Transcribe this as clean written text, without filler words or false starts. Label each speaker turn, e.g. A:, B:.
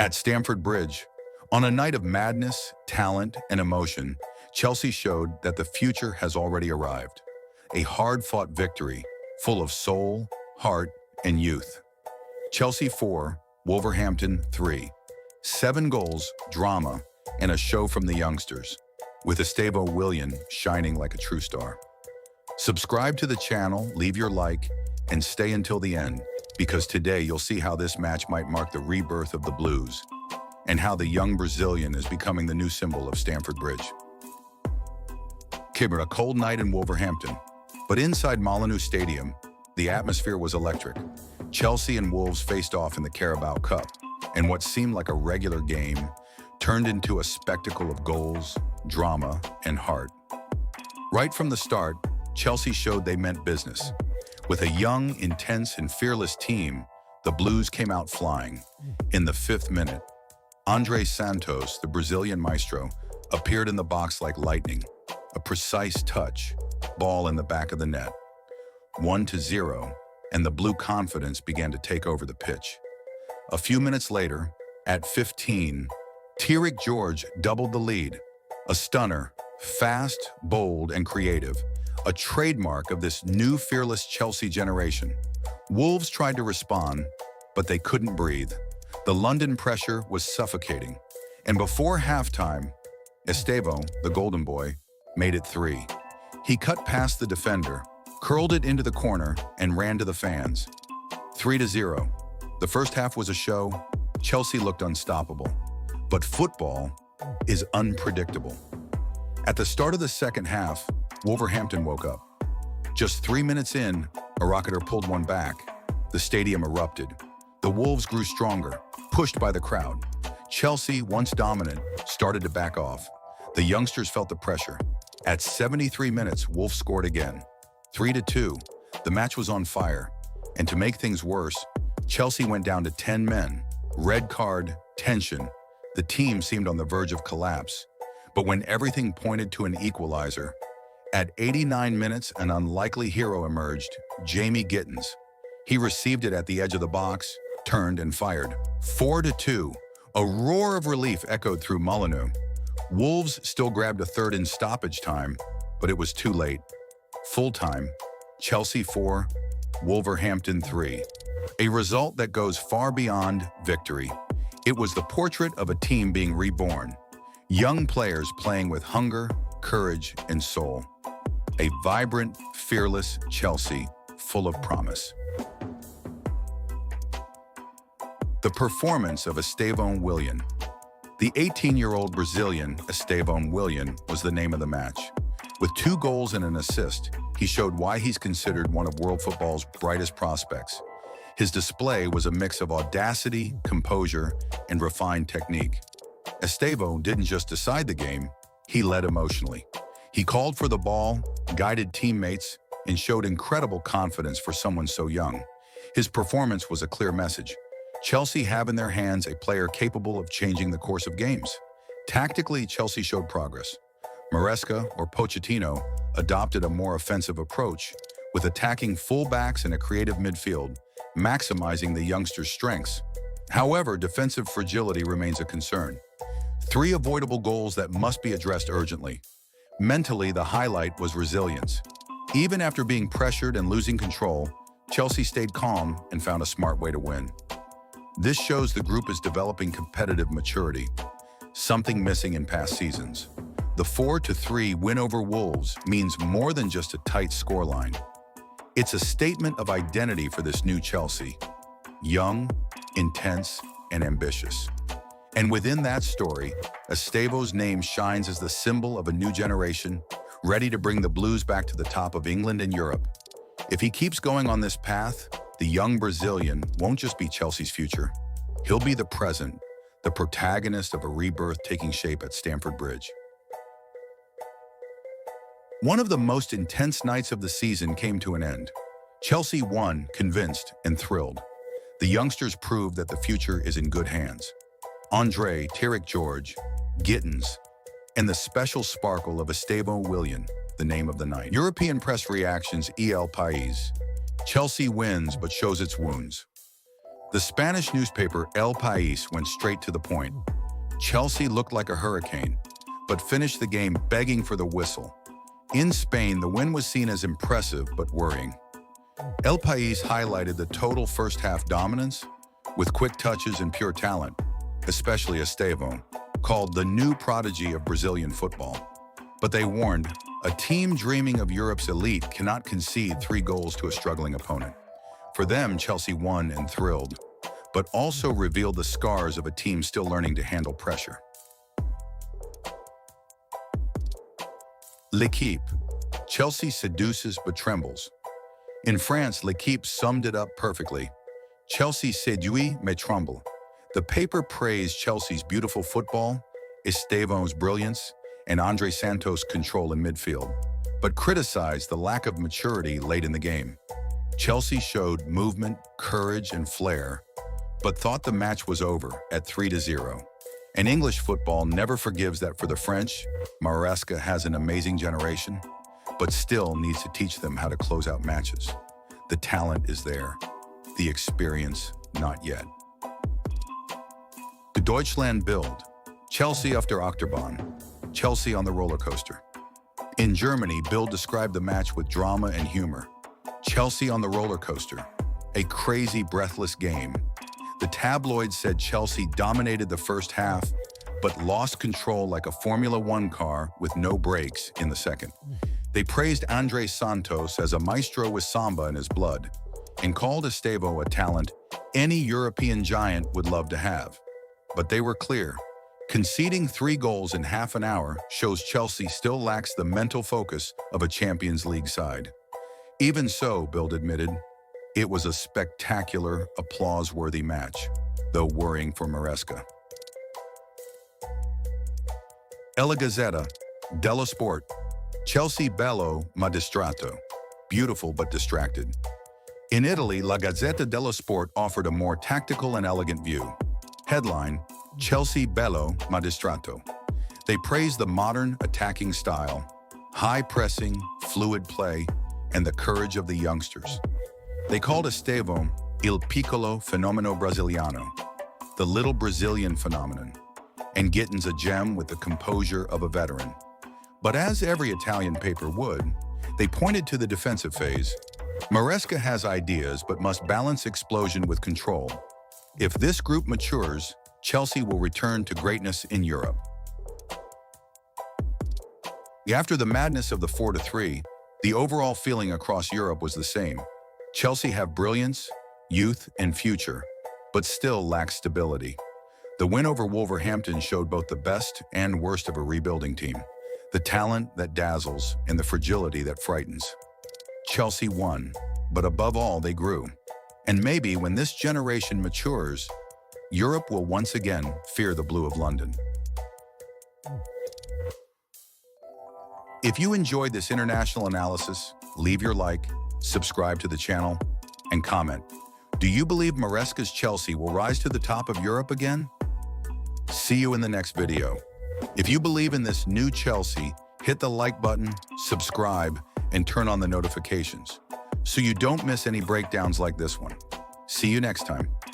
A: At Stamford Bridge, on a night of madness, talent, and emotion, Chelsea showed that the future has already arrived. A hard-fought victory, full of soul, heart, and youth. Chelsea 4, Wolverhampton 3. 7 goals, drama, and a show from the youngsters, with Estevão Willian shining like a true star. Subscribe to the channel, leave your like, and stay until the end, because today you'll see how this match might mark the rebirth of the Blues, and how the young Brazilian is becoming the new symbol of Stamford Bridge. A cold night in Wolverhampton, but inside Molineux Stadium, the atmosphere was electric. Chelsea and Wolves faced off in the Carabao Cup, and what seemed like a regular game turned into a spectacle of goals, drama, and heart. Right from the start, Chelsea showed they meant business. With a young, intense, and fearless team, the Blues came out flying. In the 5th minute, André Santos, the Brazilian maestro, appeared in the box like lightning. A precise touch, ball in the back of the net. 1-0, and the Blue confidence began to take over the pitch. A few minutes later, at 15, Téric George doubled the lead. A stunner, fast, bold, and creative. A trademark of this new fearless Chelsea generation. Wolves tried to respond, but they couldn't breathe. The London pressure was suffocating. And before halftime, Estevão, the golden boy, made it 3. He cut past the defender, curled it into the corner, and ran to the fans. 3-0. The first half was a show. Chelsea looked unstoppable. But football is unpredictable. At the start of the second half, Wolverhampton woke up. Just 3 minutes in, a rocketer pulled one back. The stadium erupted. The Wolves grew stronger, pushed by the crowd. Chelsea, once dominant, started to back off. The youngsters felt the pressure. At 73 minutes, Wolves scored again. 3-2. The match was on fire. And to make things worse, Chelsea went down to 10 men. Red card, tension. The team seemed on the verge of collapse. But when everything pointed to an equalizer, at 89 minutes, an unlikely hero emerged, Jamie Gittens. He received it at the edge of the box, turned and fired. 4-2. A roar of relief echoed through Molineux. Wolves still grabbed a third in stoppage time, but it was too late. Full time, Chelsea 4, Wolverhampton 3. A result that goes far beyond victory. It was the portrait of a team being reborn. Young players playing with hunger, courage, and soul. A vibrant, fearless Chelsea full of promise. The performance of Estevão Willian. The 18-year-old Brazilian, Estevão Willian, was the name of the match. With 2 goals and an assist, he showed why he's considered one of world football's brightest prospects. His display was a mix of audacity, composure, and refined technique. Estevão didn't just decide the game, he led emotionally. He called for the ball, guided teammates, and showed incredible confidence for someone so young. His performance was a clear message. Chelsea have in their hands a player capable of changing the course of games. Tactically, Chelsea showed progress. Maresca, or Pochettino, adopted a more offensive approach, with attacking fullbacks and a creative midfield, maximizing the youngsters' strengths. However, defensive fragility remains a concern. 3 avoidable goals that must be addressed urgently. Mentally, the highlight was resilience. Even after being pressured and losing control, Chelsea stayed calm and found a smart way to win. This shows the group is developing competitive maturity, something missing in past seasons. The 4-3 win over Wolves means more than just a tight scoreline. It's a statement of identity for this new Chelsea. Young, intense, and ambitious. And within that story, Estevão's name shines as the symbol of a new generation, ready to bring the Blues back to the top of England and Europe. If he keeps going on this path, the young Brazilian won't just be Chelsea's future. He'll be the present, the protagonist of a rebirth taking shape at Stamford Bridge. One of the most intense nights of the season came to an end. Chelsea won, convinced and thrilled. The youngsters proved that the future is in good hands. André, Téric George, Gittens, and the special sparkle of Estevão Willian, the name of the night. European press reactions: El País. Chelsea wins but shows its wounds. The Spanish newspaper El País went straight to the point. Chelsea looked like a hurricane, but finished the game begging for the whistle. In Spain, the win was seen as impressive but worrying. El País highlighted the total first-half dominance with quick touches and pure talent, especially Estevão, called the new prodigy of Brazilian football. But they warned, a team dreaming of Europe's elite cannot concede 3 goals to a struggling opponent. For them, Chelsea won and thrilled, but also revealed the scars of a team still learning to handle pressure. L'Équipe. Chelsea seduces but trembles. In France, L'Équipe summed it up perfectly. Chelsea séduit mais tremble. The paper praised Chelsea's beautiful football, Estevão's brilliance, and Andre Santos' control in midfield, but criticized the lack of maturity late in the game. Chelsea showed movement, courage, and flair, but thought the match was over at 3-0. And English football never forgives that. For the French, Maresca has an amazing generation, but still needs to teach them how to close out matches. The talent is there, the experience not yet. The Deutschland Bild. Chelsea auf der Achterbahn. Chelsea on the roller coaster. In Germany, Bild described the match with drama and humor. Chelsea on the roller coaster. A crazy, breathless game. The tabloid said Chelsea dominated the first half, but lost control like a Formula One car with no brakes in the second. They praised Andre Santos as a maestro with samba in his blood, and called Estevão a talent any European giant would love to have. But they were clear. Conceding 3 goals in half an hour shows Chelsea still lacks the mental focus of a Champions League side. Even so, Bild admitted, it was a spectacular, applause-worthy match, though worrying for Maresca. La Gazzetta dello Sport. Chelsea bello ma distratto. Beautiful but distracted. In Italy, La Gazzetta dello Sport offered a more tactical and elegant view. Headline, Chelsea bello ma distratto. They praised the modern attacking style, high pressing, fluid play, and the courage of the youngsters. They called Estevão il piccolo fenomeno brasiliano, the little Brazilian phenomenon, and Gittins a gem with the composure of a veteran. But as every Italian paper would, they pointed to the defensive phase. Maresca has ideas but must balance explosion with control. If this group matures, Chelsea will return to greatness in Europe. After the madness of the 4-3, the overall feeling across Europe was the same. Chelsea have brilliance, youth, and future, but still lack stability. The win over Wolverhampton showed both the best and worst of a rebuilding team, the talent that dazzles and the fragility that frightens. Chelsea won, but above all, they grew. And maybe when this generation matures, Europe will once again fear the blue of London. If you enjoyed this international analysis, leave your like, subscribe to the channel, and comment. Do you believe Maresca's Chelsea will rise to the top of Europe again? See you in the next video. If you believe in this new Chelsea, hit the like button, subscribe, and turn on the notifications so you don't miss any breakdowns like this one. See you next time.